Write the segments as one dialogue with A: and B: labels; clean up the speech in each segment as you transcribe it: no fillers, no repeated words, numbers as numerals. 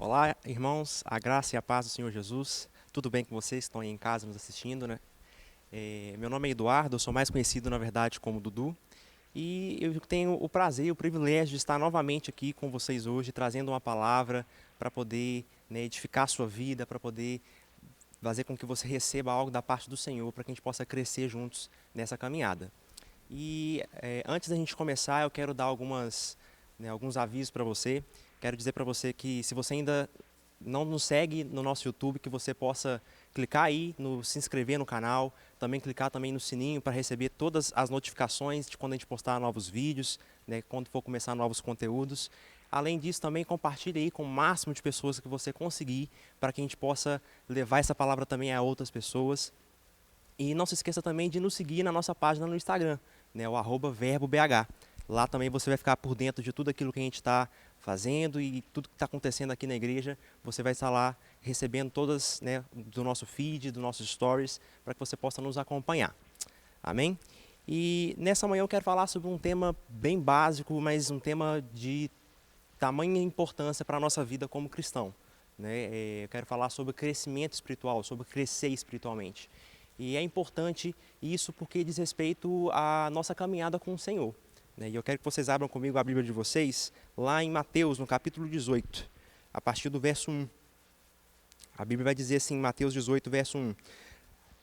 A: Olá, irmãos, a graça e a paz do Senhor Jesus. Tudo bem com vocês que estão aí em casa nos assistindo, né? Meu nome é Eduardo, eu sou mais conhecido, na verdade, como Dudu. E eu tenho o prazer e o privilégio de estar novamente aqui com vocês hoje, trazendo uma palavra para poder, né, edificar a sua vida, para poder fazer com que você receba algo da parte do Senhor, para que a gente possa crescer juntos nessa caminhada. Antes da gente começar, eu quero dar alguns avisos para você. Quero dizer para você que se você ainda não nos segue no nosso YouTube, que você possa clicar aí no se inscrever no canal, também clicar também no sininho para receber todas as notificações de quando a gente postar novos vídeos, né, quando for começar novos conteúdos. Além disso, também compartilhe aí com o máximo de pessoas que você conseguir, para que a gente possa levar essa palavra também a outras pessoas. E não se esqueça também de nos seguir na nossa página no Instagram, né, o @verbobh. Lá também você vai ficar por dentro de tudo aquilo que a gente está fazendo e tudo que está acontecendo aqui na igreja. Você vai estar lá recebendo todas, né, do nosso feed, dos nossos stories, para que você possa nos acompanhar. Amém? E nessa manhã eu quero falar sobre um tema bem básico, mas um tema de tamanha importância para a nossa vida como cristão, né? Eu quero falar sobre crescimento espiritual, sobre crescer espiritualmente. E é importante isso porque diz respeito à nossa caminhada com o Senhor, né? E eu quero que vocês abram comigo a Bíblia de vocês, lá em Mateus, no capítulo 18, a partir do verso 1. A Bíblia vai dizer assim, Mateus 18, verso 1.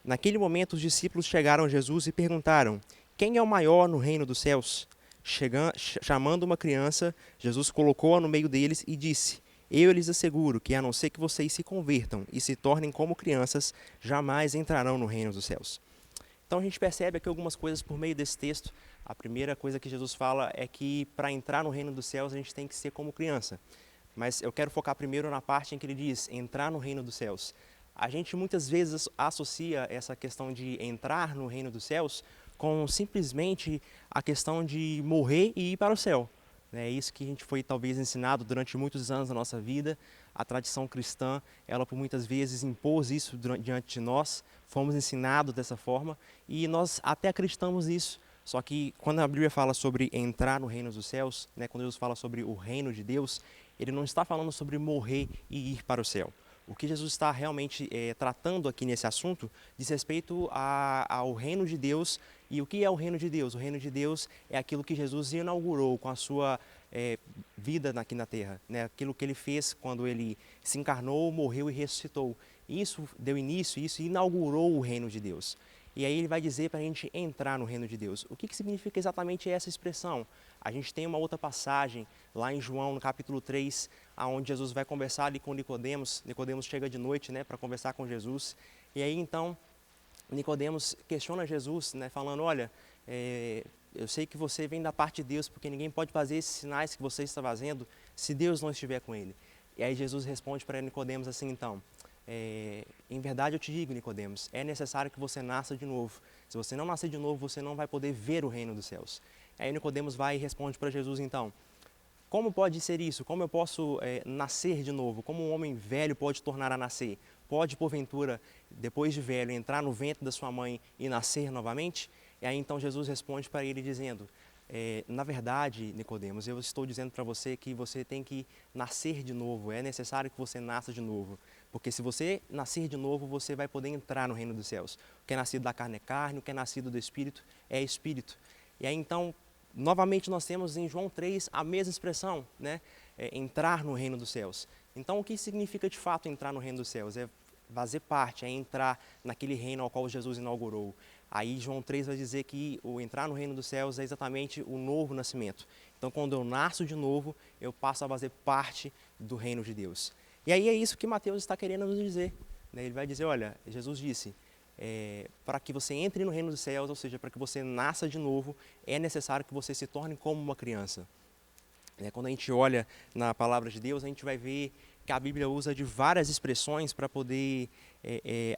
A: Naquele momento, os discípulos chegaram a Jesus e perguntaram: quem é o maior no reino dos céus? Chamando uma criança, Jesus colocou-a no meio deles e disse: eu lhes asseguro que, a não ser que vocês se convertam e se tornem como crianças, jamais entrarão no reino dos céus. Então a gente percebe aqui algumas coisas por meio desse texto. A primeira coisa que Jesus fala é que para entrar no reino dos céus a gente tem que ser como criança. Mas eu quero focar primeiro na parte em que ele diz entrar no reino dos céus. A gente muitas vezes associa essa questão de entrar no reino dos céus com simplesmente a questão de morrer e ir para o céu. É isso que a gente foi talvez ensinado durante muitos anos da nossa vida. A tradição cristã, ela por muitas vezes impôs isso diante de nós, fomos ensinados dessa forma e nós até acreditamos nisso. Só que quando a Bíblia fala sobre entrar no reino dos céus, né, quando Deus fala sobre o reino de Deus, ele não está falando sobre morrer e ir para o céu. O que Jesus está realmente tratando aqui nesse assunto diz respeito ao reino de Deus. E o que é o reino de Deus? O reino de Deus é aquilo que Jesus inaugurou com a sua vida aqui na terra, né? Aquilo que ele fez quando ele se encarnou, morreu e ressuscitou. Isso deu início, isso inaugurou o reino de Deus. E aí ele vai dizer para a gente entrar no reino de Deus. O que significa exatamente essa expressão? A gente tem uma outra passagem lá em João, no capítulo 3, onde Jesus vai conversar ali com Nicodemos. Nicodemos chega de noite, né, para conversar com Jesus. E aí então Nicodemos questiona Jesus, né, falando: olha, eu sei que você vem da parte de Deus, porque ninguém pode fazer esses sinais que você está fazendo se Deus não estiver com ele. E aí Jesus responde para Nicodemos assim, então: em verdade eu te digo, Nicodemos, é necessário que você nasça de novo. Se você não nascer de novo, você não vai poder ver o reino dos céus. Aí Nicodemos vai e responde para Jesus, então: como pode ser isso? Como eu posso nascer de novo? Como um homem velho pode tornar a nascer? Pode, porventura, depois de velho, entrar no ventre da sua mãe e nascer novamente? E aí então Jesus responde para ele dizendo: na verdade, Nicodemos, eu estou dizendo para você que você tem que nascer de novo. É necessário que você nasça de novo. Porque se você nascer de novo, você vai poder entrar no reino dos céus. O que é nascido da carne é carne, o que é nascido do Espírito é Espírito. E aí então, novamente nós temos em João 3 a mesma expressão, né? Entrar no reino dos céus. Então o que significa de fato entrar no reino dos céus? É fazer parte, é entrar naquele reino ao qual Jesus inaugurou. Aí João 3 vai dizer que o entrar no reino dos céus é exatamente o novo nascimento. Então quando eu nasço de novo, eu passo a fazer parte do reino de Deus. E aí é isso que Mateus está querendo nos dizer, né? Ele vai dizer, olha, Jesus disse, para que você entre no reino dos céus, ou seja, para que você nasça de novo, é necessário que você se torne como uma criança. Quando a gente olha na palavra de Deus, a gente vai ver que a Bíblia usa de várias expressões para poder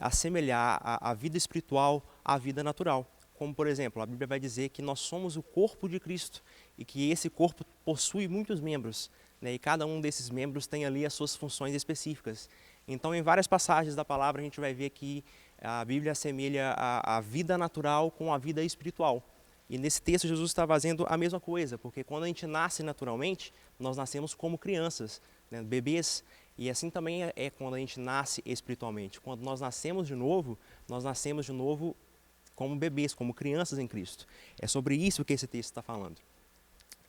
A: assemelhar a vida espiritual à vida natural. Como, por exemplo, a Bíblia vai dizer que nós somos o corpo de Cristo e que esse corpo possui muitos membros, né? E cada um desses membros tem ali as suas funções específicas. Então, em várias passagens da palavra, a gente vai ver que a Bíblia assemelha a vida natural com a vida espiritual. E nesse texto Jesus está fazendo a mesma coisa, porque quando a gente nasce naturalmente, nós nascemos como crianças, né, bebês, E assim também é quando a gente nasce espiritualmente. Quando nós nascemos de novo como bebês, como crianças em Cristo. É sobre isso que esse texto está falando.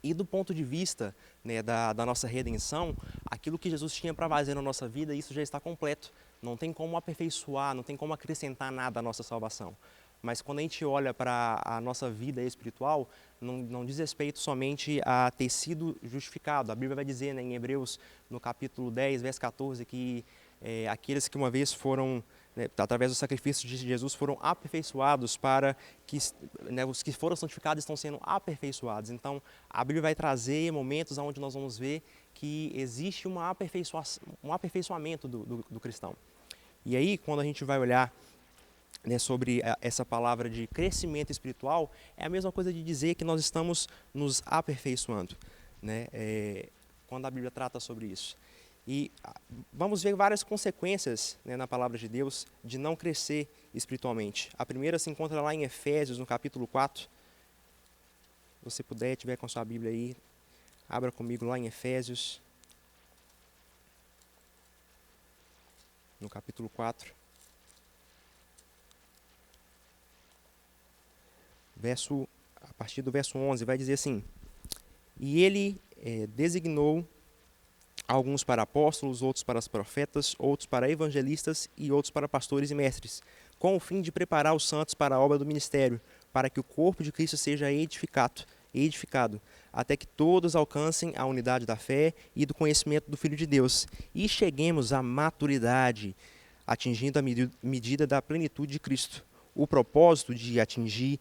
A: E do ponto de vista, né, da nossa redenção, aquilo que Jesus tinha para fazer na nossa vida, isso já está completo. Não tem como aperfeiçoar, não tem como acrescentar nada à nossa salvação. Mas quando a gente olha para a nossa vida espiritual, não diz respeito somente a ter sido justificado. A Bíblia vai dizer, né, em Hebreus, no capítulo 10, verso 14, que aqueles que uma vez foram, né, através do sacrifício de Jesus, foram aperfeiçoados para que, né, os que foram santificados estão sendo aperfeiçoados. Então, a Bíblia vai trazer momentos onde nós vamos ver que existe um aperfeiçoamento do cristão. E aí, quando a gente vai olhar, né, sobre essa palavra de crescimento espiritual, é a mesma coisa de dizer que nós estamos nos aperfeiçoando, né, quando a Bíblia trata sobre isso. E vamos ver várias consequências, né, na palavra de Deus de não crescer espiritualmente. A primeira se encontra lá em Efésios, no capítulo 4. Se você puder, tiver com a sua Bíblia aí, abra comigo lá em Efésios, no capítulo 4. A partir do verso 11, vai dizer assim: E ele designou alguns para apóstolos, outros para profetas, outros para evangelistas e outros para pastores e mestres, com o fim de preparar os santos para a obra do ministério, para que o corpo de Cristo seja edificado, até que todos alcancem a unidade da fé e do conhecimento do Filho de Deus, e cheguemos à maturidade, atingindo a medida da plenitude de Cristo. O propósito de atingir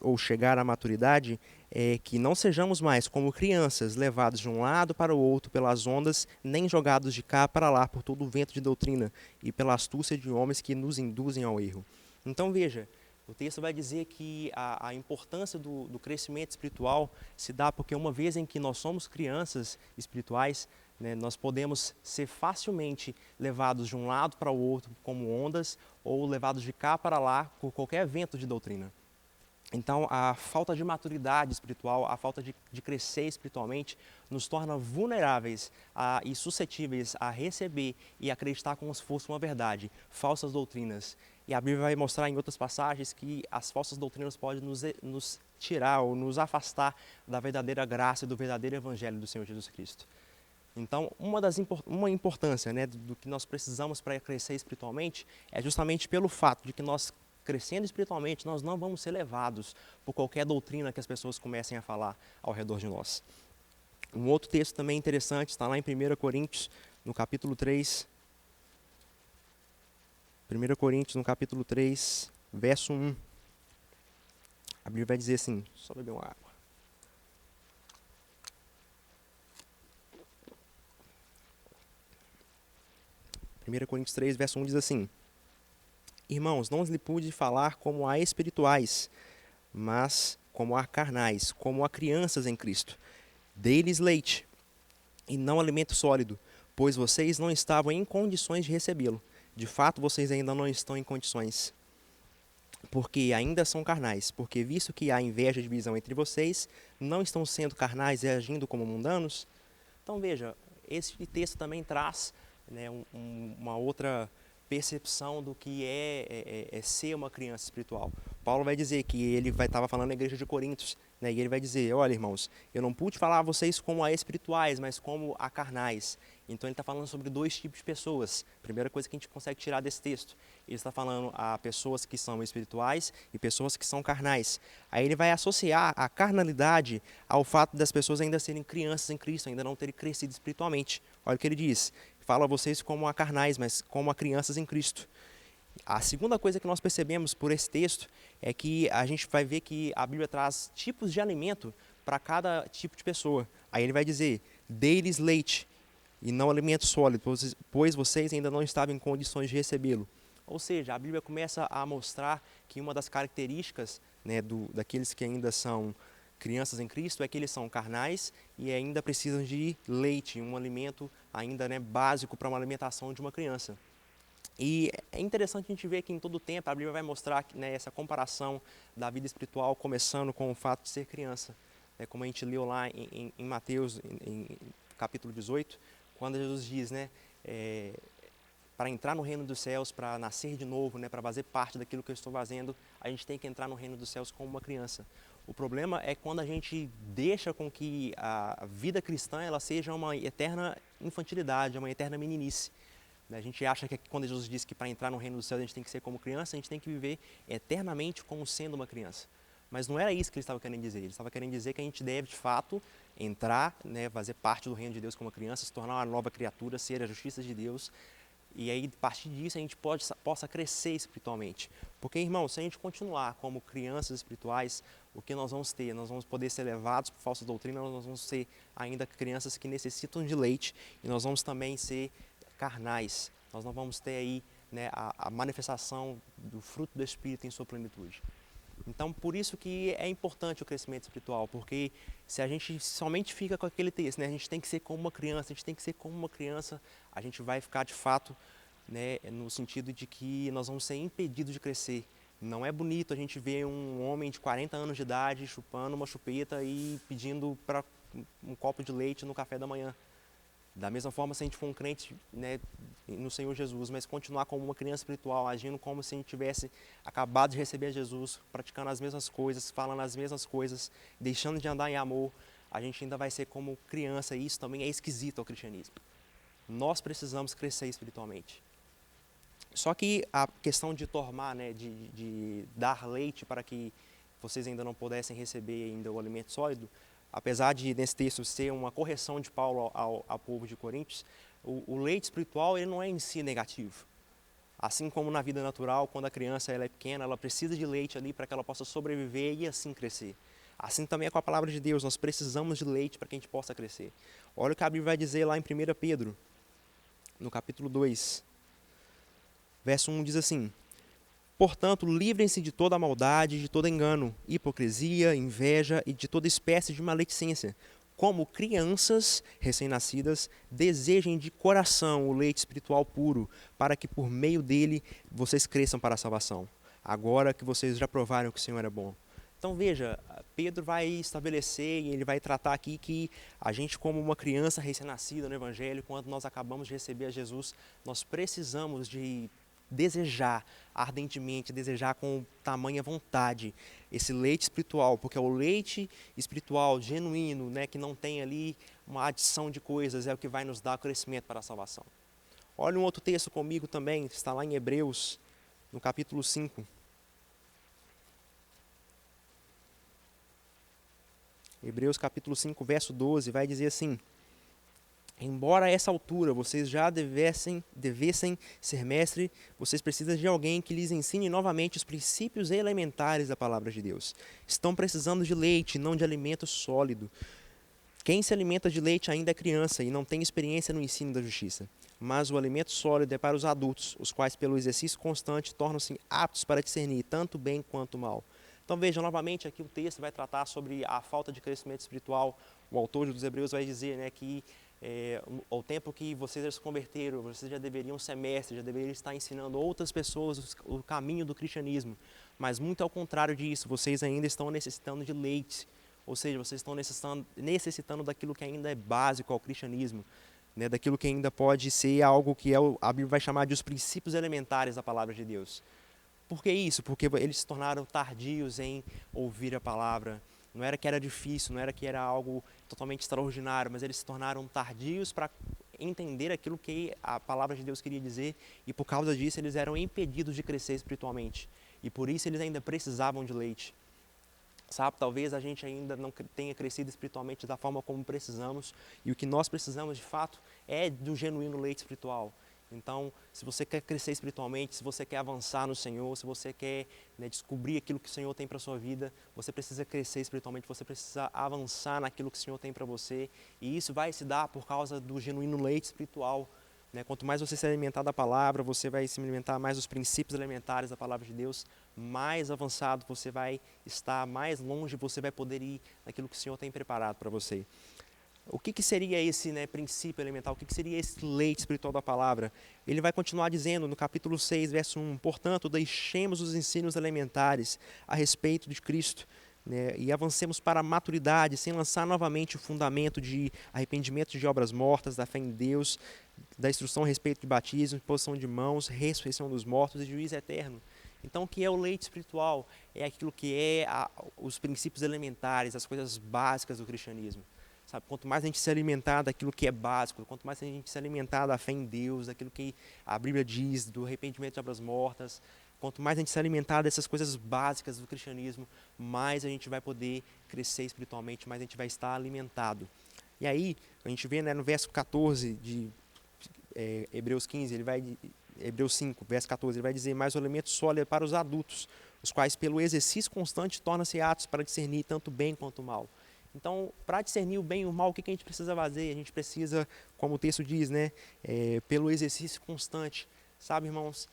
A: ou chegar à maturidade é que não sejamos mais como crianças, levados de um lado para o outro pelas ondas, nem jogados de cá para lá por todo o vento de doutrina e pela astúcia de homens que nos induzem ao erro. Então veja, o texto vai dizer que a importância do crescimento espiritual se dá porque uma vez em que nós somos crianças espirituais, né, nós podemos ser facilmente levados de um lado para o outro como ondas ou levados de cá para lá por qualquer vento de doutrina. Então, a falta de maturidade espiritual, a falta de crescer espiritualmente, nos torna vulneráveis e suscetíveis a receber e acreditar como se fosse uma verdade, falsas doutrinas. E a Bíblia vai mostrar em outras passagens que as falsas doutrinas podem nos tirar ou nos afastar da verdadeira graça e do verdadeiro evangelho do Senhor Jesus Cristo. Então, uma importância, né, do que nós precisamos para crescer espiritualmente é justamente pelo fato de que nós, crescendo espiritualmente, nós não vamos ser levados por qualquer doutrina que as pessoas comecem a falar ao redor de nós. Um outro texto também interessante está lá em 1 Coríntios, no capítulo 3. 1 Coríntios, no capítulo 3, verso 1. A Bíblia vai dizer assim, só beber uma água. 1 Coríntios 3, verso 1 diz assim: Irmãos, não lhe pude falar como a espirituais, mas como a carnais, como a crianças em Cristo. Dei-lhes leite, e não alimento sólido, pois vocês não estavam em condições de recebê-lo. De fato, vocês ainda não estão em condições, porque ainda são carnais. Porque visto que há inveja e divisão entre vocês, não estão sendo carnais e agindo como mundanos? Então veja, esse texto também traz, né, uma outra percepção do que é ser uma criança espiritual. Paulo vai dizer que ele estava falando na igreja de Coríntios, né, e ele vai dizer: olha, irmãos, eu não pude falar a vocês como a espirituais, mas como a carnais. Então ele está falando sobre dois tipos de pessoas. Primeira coisa que a gente consegue tirar desse texto, ele está falando a pessoas que são espirituais e pessoas que são carnais. Aí ele vai associar a carnalidade ao fato das pessoas ainda serem crianças em Cristo, ainda não terem crescido espiritualmente. Olha o que ele diz: fala a vocês como a carnais, mas como a crianças em Cristo. A segunda coisa que nós percebemos por esse texto é que a gente vai ver que a Bíblia traz tipos de alimento para cada tipo de pessoa. Aí ele vai dizer: dei-lhes leite e não alimento sólido, pois vocês ainda não estavam em condições de recebê-lo. Ou seja, a Bíblia começa a mostrar que uma das características, né, daqueles que ainda são crianças em Cristo é que eles são carnais e ainda precisam de leite, um alimento ainda, né, básico para uma alimentação de uma criança. E é interessante a gente ver que em todo o tempo a Bíblia vai mostrar, né, essa comparação da vida espiritual, começando com o fato de ser criança. Como a gente leu lá em Mateus, em capítulo 18, quando Jesus diz, né, para entrar no reino dos céus, para nascer de novo, né, para fazer parte daquilo que eu estou fazendo, a gente tem que entrar no reino dos céus como uma criança. O problema é quando a gente deixa com que a vida cristã ela seja uma eterna infantilidade, uma eterna meninice. A gente acha que quando Jesus disse que para entrar no reino dos céus a gente tem que ser como criança, a gente tem que viver eternamente como sendo uma criança. Mas não era isso que ele estava querendo dizer. Ele estava querendo dizer que a gente deve, de fato, entrar, né, fazer parte do reino de Deus como uma criança, se tornar uma nova criatura, ser a justiça de Deus. E aí, a partir disso, a gente possa crescer espiritualmente. Porque, irmão, se a gente continuar como crianças espirituais, o que nós vamos ter? Nós vamos poder ser levados por falsa doutrina, nós vamos ser ainda crianças que necessitam de leite e nós vamos também ser carnais. Nós não vamos ter aí, né, a manifestação do fruto do Espírito em sua plenitude. Então, por isso que é importante o crescimento espiritual, porque se a gente somente fica com aquele texto, né, a gente tem que ser como uma criança, a gente tem que ser como uma criança, a gente vai ficar de fato, né, no sentido de que nós vamos ser impedidos de crescer. Não é bonito a gente ver um homem de 40 anos de idade chupando uma chupeta e pedindo para um copo de leite no café da manhã. Da mesma forma, se a gente for um crente, né, no Senhor Jesus, mas continuar como uma criança espiritual, agindo como se a gente tivesse acabado de receber Jesus, praticando as mesmas coisas, falando as mesmas coisas, deixando de andar em amor, a gente ainda vai ser como criança, e isso também é esquisito ao cristianismo. Nós precisamos crescer espiritualmente. Só que a questão de tomar, né, de dar leite para que vocês ainda não pudessem receber ainda o alimento sólido, apesar de nesse texto ser uma correção de Paulo ao povo de Coríntios, o leite espiritual ele não é em si negativo. Assim como na vida natural, quando a criança ela é pequena, ela precisa de leite ali para que ela possa sobreviver e assim crescer. Assim também é com a palavra de Deus, nós precisamos de leite para que a gente possa crescer. Olha o que a Bíblia vai dizer lá em 1 Pedro, no capítulo 2, verso 1 diz assim: portanto, livrem-se de toda maldade, de todo engano, hipocrisia, inveja e de toda espécie de maledicência. Como crianças recém-nascidas, desejem de coração o leite espiritual puro, para que por meio dele vocês cresçam para a salvação. Agora que vocês já provaram que o Senhor é bom. Então veja, Pedro vai estabelecer e ele vai tratar aqui que a gente como uma criança recém-nascida no Evangelho, quando nós acabamos de receber a Jesus, nós precisamos de desejar ardentemente, desejar com tamanha vontade esse leite espiritual, porque é o leite espiritual genuíno, né, que não tem ali uma adição de coisas, é o que vai nos dar crescimento para a salvação. Olha um outro texto comigo também, está lá em Hebreus, no capítulo 5. Hebreus capítulo 5, verso 12, vai dizer assim: embora a essa altura vocês já devessem ser mestre, vocês precisam de alguém que lhes ensine novamente os princípios elementares da palavra de Deus. Estão precisando de leite, não de alimento sólido. Quem se alimenta de leite ainda é criança e não tem experiência no ensino da justiça. Mas o alimento sólido é para os adultos, os quais pelo exercício constante tornam-se aptos para discernir tanto o bem quanto o mal. Então veja, novamente aqui o texto vai tratar sobre a falta de crescimento espiritual. O autor dos Hebreus vai dizer, né, que ao tempo que vocês já se converteram, vocês já deveriam ser mestres, já deveriam estar ensinando outras pessoas o caminho do cristianismo. Mas muito ao contrário disso, vocês ainda estão necessitando de leite. Ou seja, vocês estão necessitando daquilo que ainda é básico ao cristianismo, né, daquilo que ainda pode ser algo que a Bíblia vai chamar de os princípios elementares da palavra de Deus. Por que isso? Porque eles se tornaram tardios em ouvir a palavra. Não era que era difícil, não era que era algo totalmente extraordinário, mas eles se tornaram tardios para entender aquilo que a palavra de Deus queria dizer, e por causa disso eles eram impedidos de crescer espiritualmente. E por isso eles ainda precisavam de leite. Sabe, talvez a gente ainda não tenha crescido espiritualmente da forma como precisamos, e o que nós precisamos de fato é do genuíno leite espiritual. Então, se você quer crescer espiritualmente, se você quer avançar no Senhor, se você quer, né, descobrir aquilo que o Senhor tem para a sua vida, você precisa crescer espiritualmente, você precisa avançar naquilo que o Senhor tem para você, e isso vai se dar por causa do genuíno leite espiritual. Né? Quanto mais você se alimentar da palavra, você vai se alimentar mais dos princípios elementares da palavra de Deus, mais avançado você vai estar, mais longe você vai poder ir naquilo que o Senhor tem preparado para você. O que seria esse, né, princípio elementar? O que seria esse leite espiritual da palavra? Ele vai continuar dizendo no capítulo 6, verso 1, portanto, deixemos os ensinos elementares a respeito de Cristo, né, e avancemos para a maturidade, sem lançar novamente o fundamento de arrependimento de obras mortas, da fé em Deus, da instrução a respeito de batismo, posição de mãos, ressurreição dos mortos e juízo eterno. Então, o que é o leite espiritual? É aquilo que é os princípios elementares, as coisas básicas do cristianismo. Sabe? Quanto mais a gente se alimentar daquilo que é básico, quanto mais a gente se alimentar da fé em Deus, daquilo que a Bíblia diz, do arrependimento de obras mortas, quanto mais a gente se alimentar dessas coisas básicas do cristianismo, mais a gente vai poder crescer espiritualmente, mais a gente vai estar alimentado. E aí, a gente vê, né, no verso 14 de Hebreus 15, Hebreus 5, verso 14, ele vai dizer: mas o alimento sólido é para os adultos, os quais pelo exercício constante tornam-se aptos para discernir tanto o bem quanto o mal. Então, para discernir o bem e o mal, o que a gente precisa fazer? A gente precisa, como o texto diz, né, pelo exercício constante. Sabe, irmãos,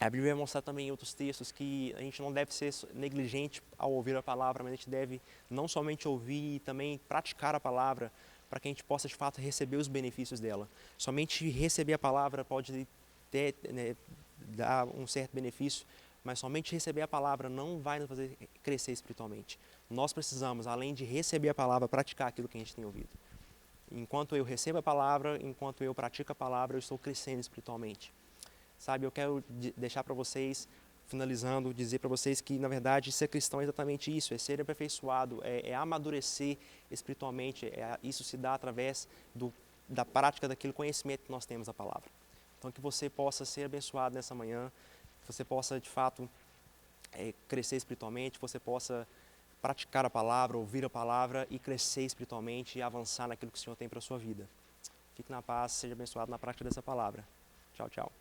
A: a Bíblia vai mostrar também em outros textos que a gente não deve ser negligente ao ouvir a palavra, mas a gente deve não somente ouvir e também praticar a palavra, para que a gente possa de fato receber os benefícios dela. Somente receber a palavra pode ter, né, dar um certo benefício, mas somente receber a palavra não vai nos fazer crescer espiritualmente. Nós precisamos, além de receber a palavra, praticar aquilo que a gente tem ouvido. Enquanto eu recebo a palavra, enquanto eu pratico a palavra, eu estou crescendo espiritualmente. Sabe, eu quero deixar para vocês, finalizando, dizer para vocês que, na verdade, ser cristão é exatamente isso, é ser aperfeiçoado, é amadurecer espiritualmente, isso se dá através da prática daquele conhecimento que nós temos da palavra. Então, que você possa ser abençoado nessa manhã, que você possa, de fato, crescer espiritualmente, que você possa praticar a palavra, ouvir a palavra e crescer espiritualmente e avançar naquilo que o Senhor tem para a sua vida. Fique na paz, seja abençoado na prática dessa palavra. Tchau, tchau.